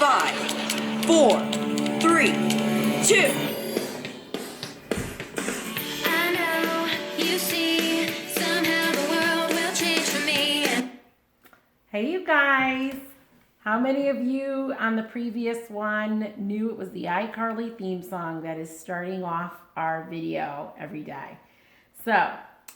5, 4, 3, 2. I know you see, somehow the world will change for me. Hey you guys, how many of you on the previous one knew it was the iCarly theme song that is starting off our video every day? So,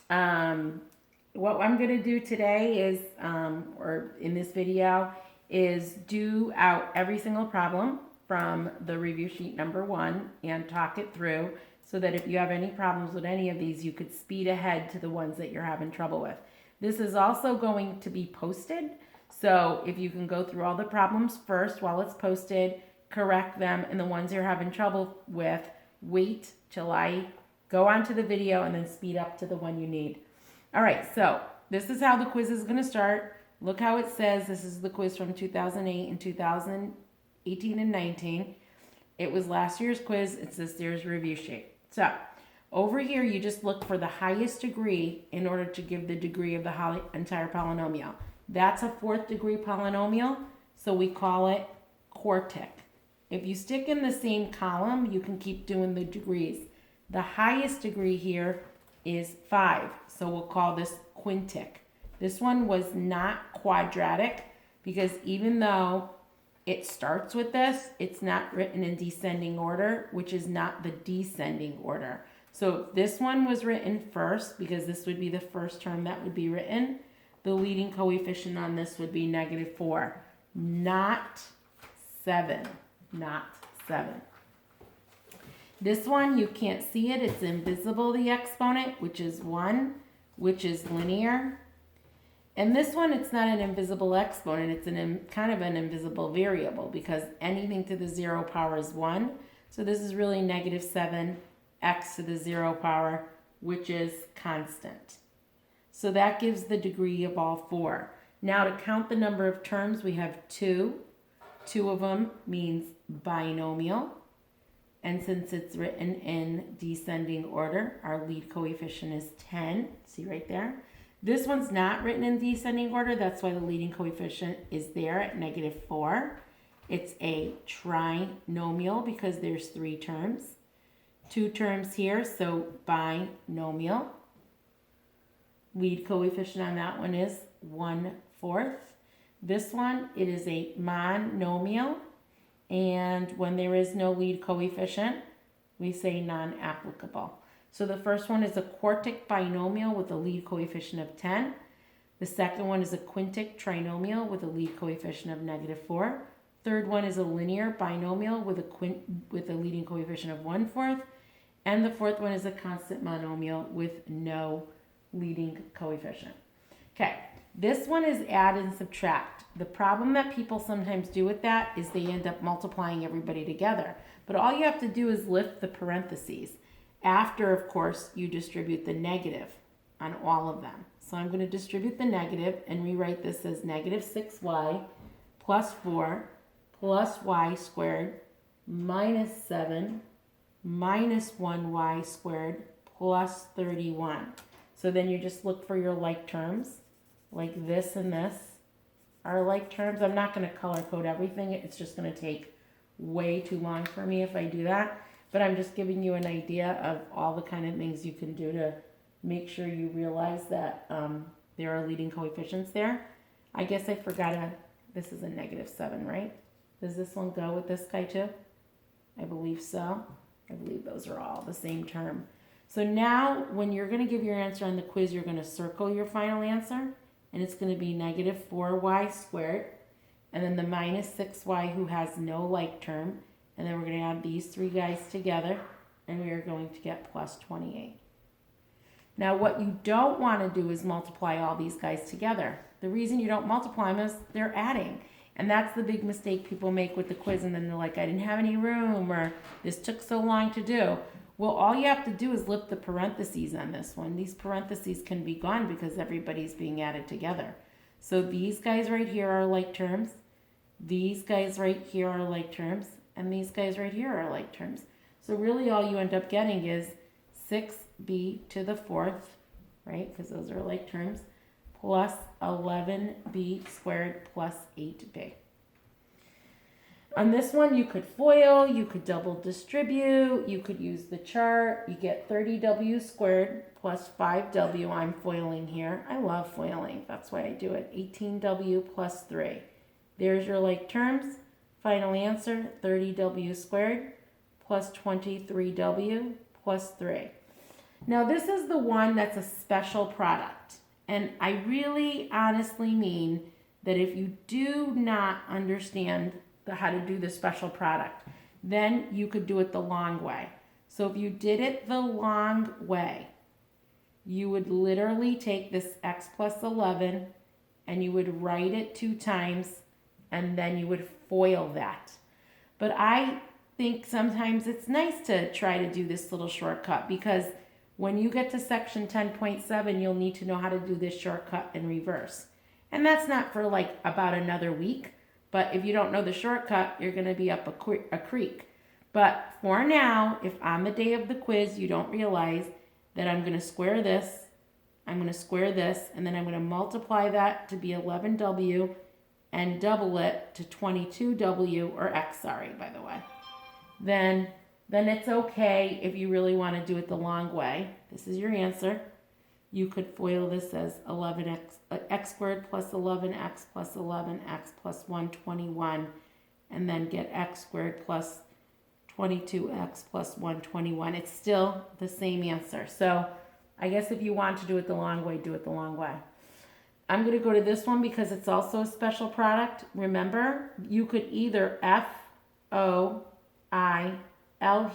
what I'm going to do today is, or in this video, is do out every single problem from the review sheet number 1 and talk it through so that if you have any problems with any of these, you could speed ahead to the ones that you're having trouble with. This is also going to be posted, so if you can go through all the problems first while it's posted, correct them, and the ones you're having trouble with, wait till I go on to the video and then speed up to the one you need. All right, so this is how the quiz is going to start. Look how it says this is the quiz from 2008 and 2018 and 19. It was last year's quiz. It's this year's review sheet. So over here, you just look for the highest degree in order to give the degree of the entire polynomial. That's a 4th degree polynomial, so we call it quartic. If you stick in the same column, you can keep doing the degrees. The highest degree here is 5, so we'll call this quintic. This one was not quadratic because even though it starts with this, it's not written in descending order, which is not the descending order. So if this one was written first, because this would be the first term that would be written, the leading coefficient on this would be -4, not 7, not 7. This one, you can't see it. It's invisible, the exponent, which is 1, which is linear. And this one, it's not an invisible exponent. It's kind of an invisible variable because anything to the 0 power is 1. So this is really -7 x to the 0 power, which is constant. So that gives the degree of all 4. Now to count the number of terms, we have 2. 2 of them means binomial. And since it's written in descending order, our lead coefficient is 10. See right there? This one's not written in descending order. That's why the leading coefficient is there at -4. It's a trinomial because there's 3 terms. 2 terms here, so binomial. Lead coefficient on that one is 1/4. This one, it is a monomial. And when there is no lead coefficient, we say non-applicable. So the first one is a quartic binomial with a lead coefficient of 10. The second one is a quintic trinomial with a lead coefficient of -4. Third one is a linear binomial with a leading coefficient of 1/4. And the fourth one is a constant monomial with no leading coefficient. Okay, this one is add and subtract. The problem that people sometimes do with that is they end up multiplying everybody together. But all you have to do is lift the parentheses. After, of course, you distribute the negative on all of them. So I'm going to distribute the negative and rewrite this as -6y plus 4 plus y squared minus 7 minus 1y squared plus 31. So then you just look for your like terms, like this and this are like terms. I'm not going to color code everything. It's just going to take way too long for me if I do that. But I'm just giving you an idea of all the kind of things you can do to make sure you realize that there are leading coefficients there. I guess I forgot this is a -7, right? Does this one go with this guy too? I believe so. I believe those are all the same term. So now when you're going to give your answer on the quiz, you're going to circle your final answer. And it's going to be -4y squared. And then the -6y who has no like term. And then we're going to add these 3 guys together. And we are going to get plus 28. Now what you don't want to do is multiply all these guys together. The reason you don't multiply them is they're adding. And that's the big mistake people make with the quiz. And then they're like, I didn't have any room, or this took so long to do. Well, all you have to do is lift the parentheses on this one. These parentheses can be gone because everybody's being added together. So these guys right here are like terms. These guys right here are like terms. And these guys right here are like terms. So really all you end up getting is 6b to the 4th, right? Because those are like terms, plus 11b squared plus 8b. On this one, you could FOIL, you could double distribute, you could use the chart. You get 30W squared plus 5W. I'm foiling here. I love foiling. That's why I do it. 18W plus 3. There's your like terms. Final answer, 30W squared plus 23W plus 3. Now, this is the one that's a special product. And I really honestly mean that if you do not understand how to do the special product, then you could do it the long way. So if you did it the long way, you would literally take this x plus 11 and you would write it 2 times and then you would FOIL that. But I think sometimes it's nice to try to do this little shortcut, because when you get to section 10.7, you'll need to know how to do this shortcut in reverse. And that's not for like about another week. But if you don't know the shortcut, you're going to be up a creek. But for now, if on the day of the quiz you don't realize that I'm going to square this, I'm going to square this, and then I'm going to multiply that to be 11W and double it to 22W, or X, sorry, by the way, then it's okay if you really want to do it the long way. This is your answer. You could FOIL this as 11x, x squared plus 11x plus 11x plus 121, and then get x squared plus 22x plus 121. It's still the same answer. So I guess if you want to do it the long way, do it the long way. I'm going to go to this one because it's also a special product. Remember, you could either FOIL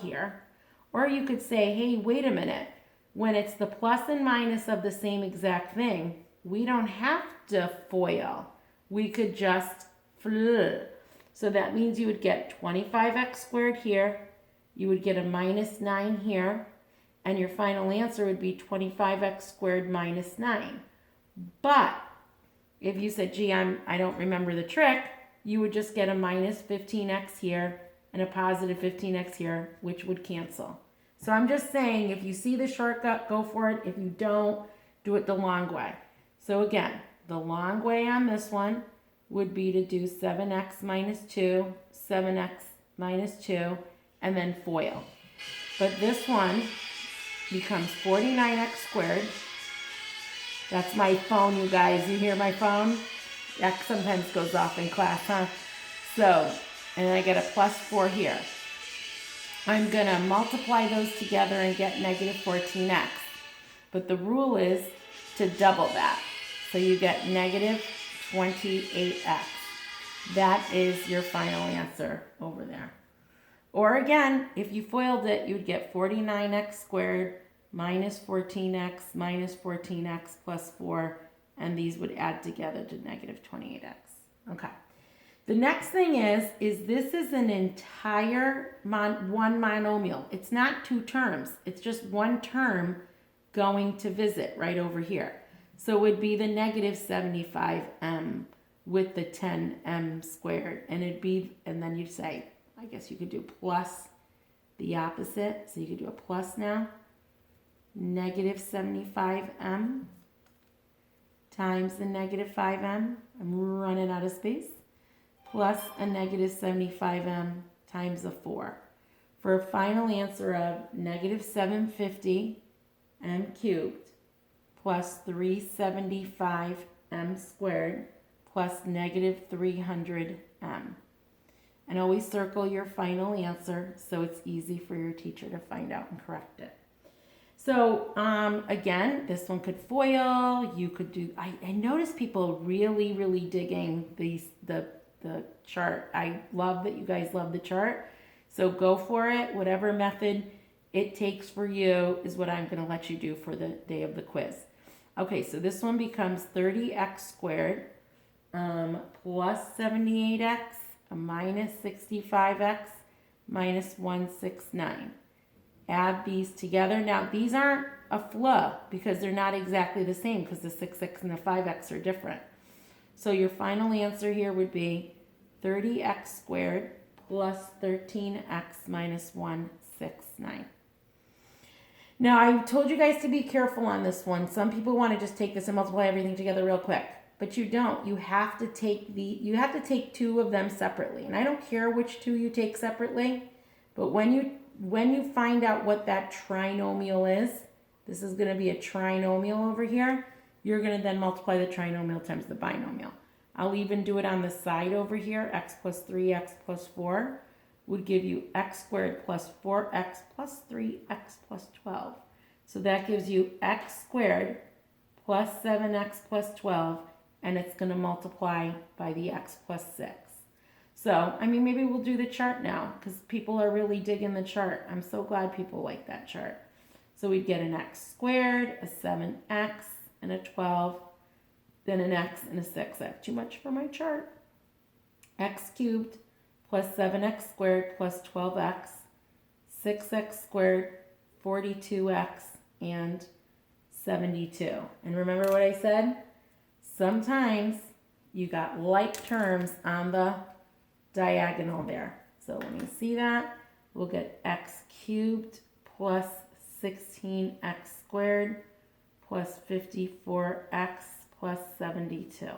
here, or you could say, hey, wait a minute. When it's the plus and minus of the same exact thing, we don't have to FOIL. We could just FL. So that means you would get 25x squared here, you would get a minus 9 here, and your final answer would be 25x squared minus 9. But if you said, gee, I don't remember the trick, you would just get a minus 15x here and a positive 15x here, which would cancel. So I'm just saying, if you see the shortcut, go for it. If you don't, do it the long way. So again, the long way on this one would be to do 7x minus 2, 7x minus 2, and then FOIL. But this one becomes 49x squared. That's my phone, you guys. You hear my phone? X sometimes goes off in class, huh? So, and then I get a plus 4 here. I'm going to multiply those together and get negative 14x. But the rule is to double that. So you get negative 28x. That is your final answer over there. Or again, if you FOILed it, you'd get 49x squared minus 14x minus 14x plus 4. And these would add together to negative 28x. Okay. The next thing is this is an entire one monomial. It's not 2 terms. It's just one term going to visit right over here. So it would be the negative 75m with the 10m squared. And then you'd say, I guess you could do plus the opposite. So you could do a plus now. Negative 75m times the negative 5m. I'm running out of space. Plus a negative 75m times a 4, for a final answer of negative 750 m cubed plus 375 m squared plus negative 300 m. And always circle your final answer so it's easy for your teacher to find out and correct it. So again, this one could FOIL. You could do, I notice people really digging the chart. I love that you guys love the chart. So go for it. Whatever method it takes for you is what I'm going to let you do for the day of the quiz. Okay, so this one becomes 30x squared plus 78x minus 65x minus 169. Add these together. Now, these aren't a FLA because they're not exactly the same because the 6x and the 5x are different. So your final answer here would be 30x squared plus 13x minus 169. Now, I told you guys to be careful on this one. Some people want to just take this and multiply everything together real quick. but you don't. You have to take two of them separately. And I don't care which two you take separately, but when you find out what that trinomial is, this is going to be a trinomial over here, you're going to then multiply the trinomial times the binomial. I'll even do it on the side over here. X plus 3x plus 4 would give you x squared plus 4x plus 3x plus 12. So that gives you x squared plus 7x plus 12, and it's going to multiply by the x plus 6. So, I mean, maybe we'll do the chart now because people are really digging the chart. I'm so glad people like that chart. So we'd get an x squared, a 7x, and a 12, then an x and a 6. That's too much for my chart. X cubed plus 7x squared plus 12x, 6x squared, 42x, and 72. And remember what I said? Sometimes you got like terms on the diagonal there. So when you see that, we'll get x cubed plus 16x squared plus 54x plus 72.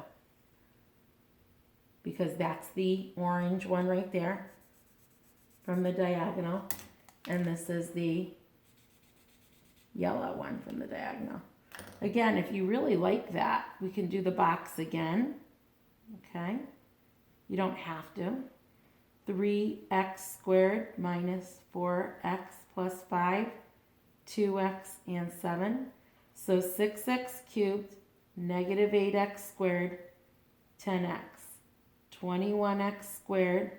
Because that's the orange one right there from the diagonal. And this is the yellow one from the diagonal. Again, if you really like that, we can do the box again. Okay? You don't have to. 3x squared minus 4x plus 5, 2x and 7. So 6x cubed, negative 8x squared, 10x. 21x squared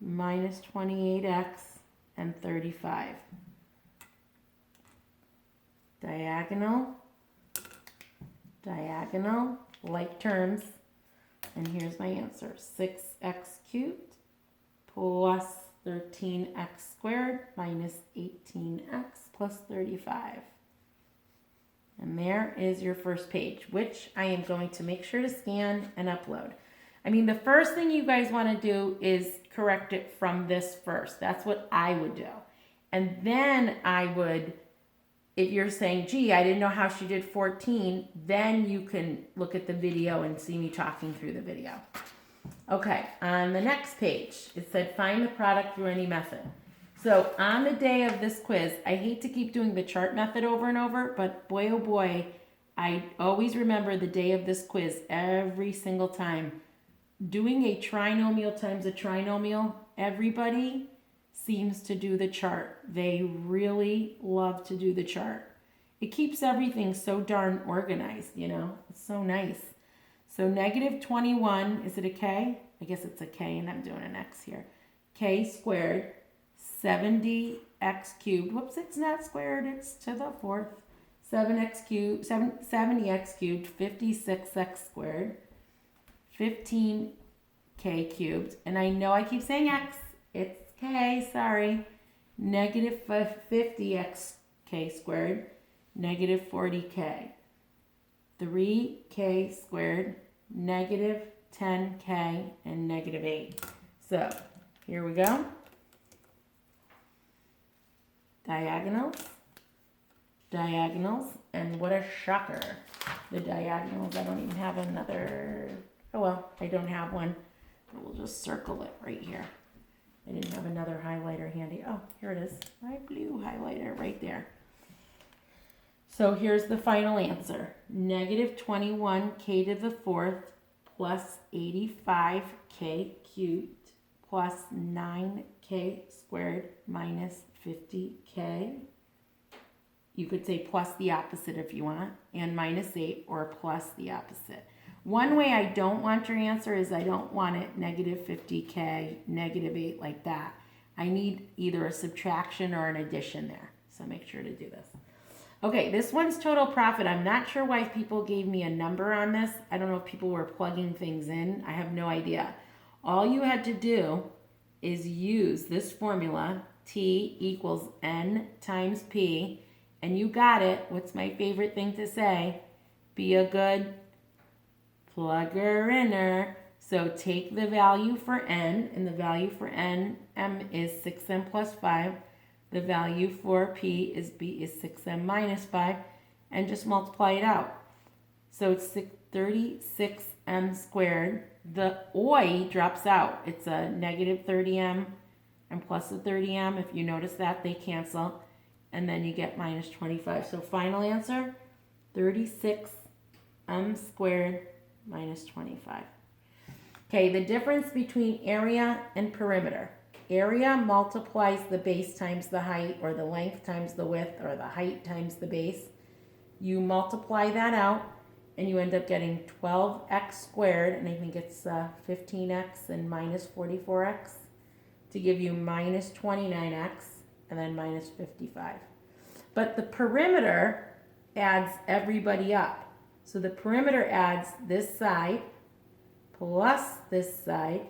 minus 28x and 35. Diagonal, diagonal, like terms. And here's my answer. 6x cubed plus 13x squared minus 18x plus 35. And there is your first page, which I am going to make sure to scan and upload. I mean, the first thing you guys want to do is correct it from this first. That's what I would do. And then I would, if you're saying, gee, I didn't know how she did 14, then you can look at the video and see me talking through the video. Okay, on the next page, it said find the product through any method. So on the day of this quiz, I hate to keep doing the chart method over and over, but boy, oh boy, I always remember the day of this quiz every single time. Doing a trinomial times a trinomial, everybody seems to do the chart. They really love to do the chart. It keeps everything so darn organized, you know. It's so nice. So negative 21, is it a k? I guess it's a k and I'm doing an x here. K squared, 70x cubed. Whoops, it's not squared, it's to the fourth. 7x cubed, 70x cubed, 56x squared. 15k cubed, and I know I keep saying x, it's k, sorry, negative 50x k squared, negative 40k, 3k squared, negative 10k, and negative 8. So, here we go. Diagonals, diagonals, and what a shocker. The diagonals, I don't even have another... Oh well, I don't have one, but we'll just circle it right here. I didn't have another highlighter handy. Oh, here it is. My blue highlighter right there. So here's the final answer. Negative 21k to the fourth plus 85k cubed plus 9k squared minus 50k. You could say plus the opposite if you want, and minus 8 or plus the opposite. One way I don't want your answer is I don't want it negative 50k, negative 8 like that. I need either a subtraction or an addition there. So make sure to do this. Okay, this one's total profit. I'm not sure why people gave me a number on this. I don't know if people were plugging things in. I have no idea. All you had to do is use this formula, T equals N times P, and you got it. What's my favorite thing to say? Be a good plugger-inner. So take the value for n, and the value for n, m is 6m plus 5. The value for p is 6m minus 5, and just multiply it out. So it's 36m squared. The OI drops out. It's a negative 30m and plus a 30m. If you notice that, they cancel. And then you get minus 25. So final answer, 36m squared minus 25. Okay, the difference between area and perimeter. Area multiplies the base times the height, or the length times the width, or the height times the base. You multiply that out, and you end up getting 12x squared, and I think it's 15x and minus 44x, to give you minus 29x, and then minus 55. But the perimeter adds everybody up. So the perimeter adds this side, plus this side,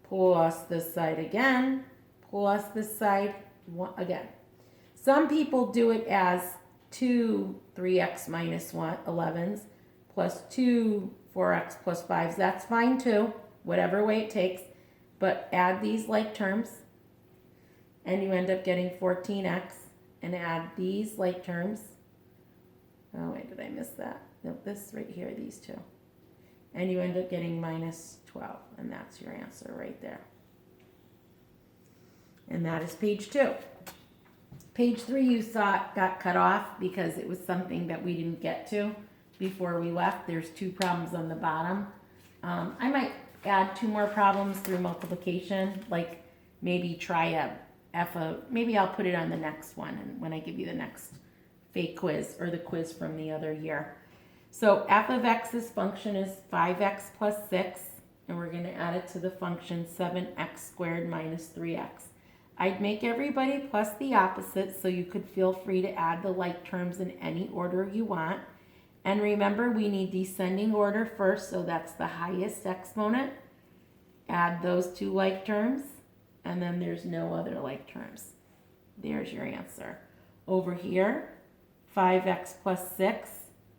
plus this side again, plus this side again. Some people do it as 2 3x minus 11s plus 2 4x plus 5s. That's fine too, whatever way it takes. But add these like terms, and you end up getting 14x, and add these like terms. Oh, wait, did I miss that? No, this right here, these two. And you end up getting minus 12, and that's your answer right there. And that is page 2. Page 3 you saw got cut off because it was something that we didn't get to before we left. There's 2 problems on the bottom. I might add 2 more problems through multiplication, like maybe try maybe I'll put it on the next one, and when I give you the next fake quiz or the quiz from the other year. So f of x's function is 5x plus 6, and we're going to add it to the function 7x squared minus 3x. I'd make everybody plus the opposite, so you could feel free to add the like terms in any order you want. And remember, we need descending order first, so that's the highest exponent. Add those 2 like terms, and then there's no other like terms. There's your answer. Over here, 5x plus 6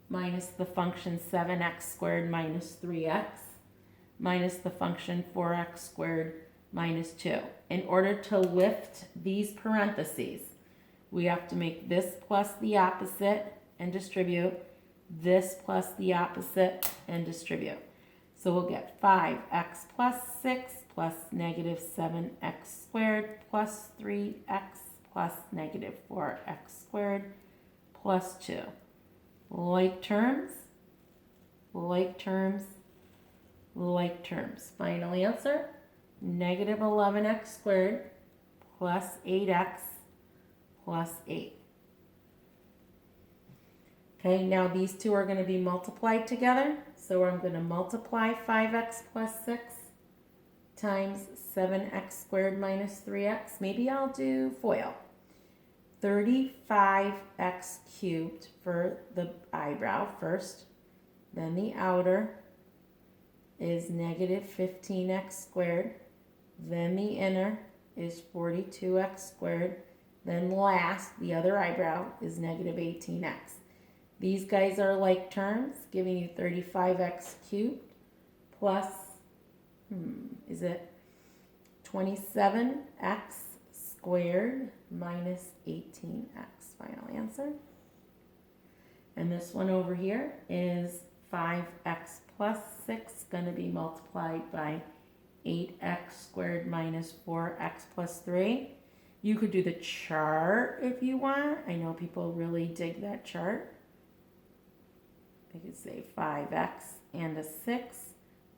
minus the function 7x squared minus 3x minus the function 4x squared minus 2. In order to lift these parentheses, we have to make this plus the opposite and distribute, this plus the opposite and distribute. So we'll get 5x plus 6 plus negative 7x squared plus 3x plus negative 4x squared plus 2. Like terms, like terms, like terms. Final answer, negative 11x squared plus 8x plus 8. Okay, now these 2 are going to be multiplied together. So I'm going to multiply 5x plus 6 times 7x squared minus 3x. Maybe I'll do FOIL. 35x cubed for the eyebrow first, then the outer is negative 15x squared, then the inner is 42x squared, then last, the other eyebrow, is negative 18x. These guys are like terms, giving you 35x cubed plus, is it 27x squared minus 18x. Final answer. And this one over here is 5x plus 6, going to be multiplied by 8x squared minus 4x plus 3. You could do the chart if you want. I know people really dig that chart. I could say 5x and a 6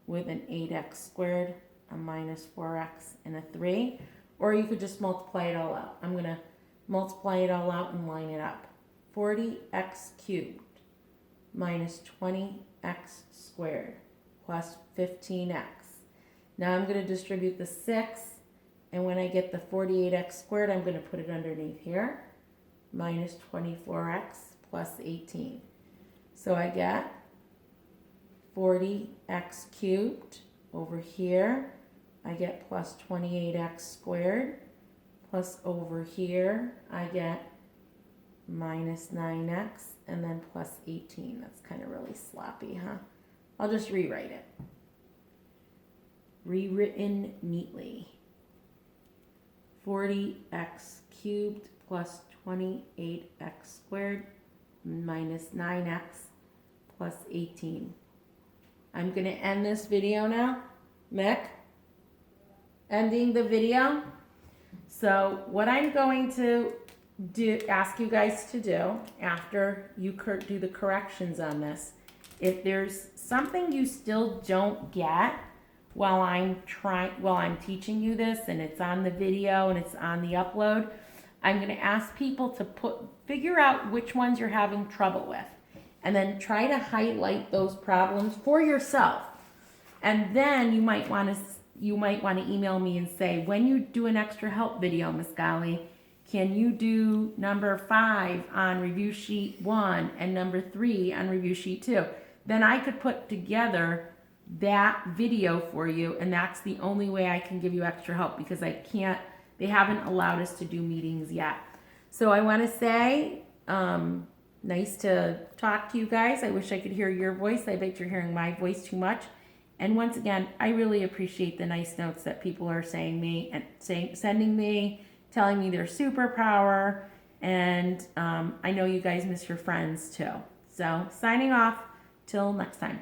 with an 8x squared, a minus 4x, and a 3. Or you could just multiply it all out. I'm going to multiply it all out and line it up. 40x cubed minus 20x squared plus 15x. Now I'm going to distribute the 6, and when I get the 48x squared, I'm going to put it underneath here. Minus 24x plus 18. So I get 40x cubed over here. I get plus 28x squared, plus over here I get minus 9x, and then plus 18. That's kind of really sloppy, huh? I'll just rewrite it. Rewritten neatly. 40x cubed plus 28x squared minus 9x plus 18. I'm going to end this video now. Mick? Ending the video. So what I'm going to ask you guys to do after you do the corrections on this, if there's something you still don't get while I'm teaching you this and it's on the video and it's on the upload, I'm going to ask people to figure out which ones you're having trouble with, and then try to highlight those problems for yourself. And then you might want to email me and say, when you do an extra help video, Miss Golly, can you do number 5 on review sheet 1 and number 3 on review sheet 2? Then I could put together that video for you, and that's the only way I can give you extra help, because they haven't allowed us to do meetings yet. So I want to say, nice to talk to you guys. I wish I could hear your voice. I bet you're hearing my voice too much. And once again, I really appreciate the nice notes that people are sending me, telling me their superpower, and I know you guys miss your friends too. So signing off, till next time.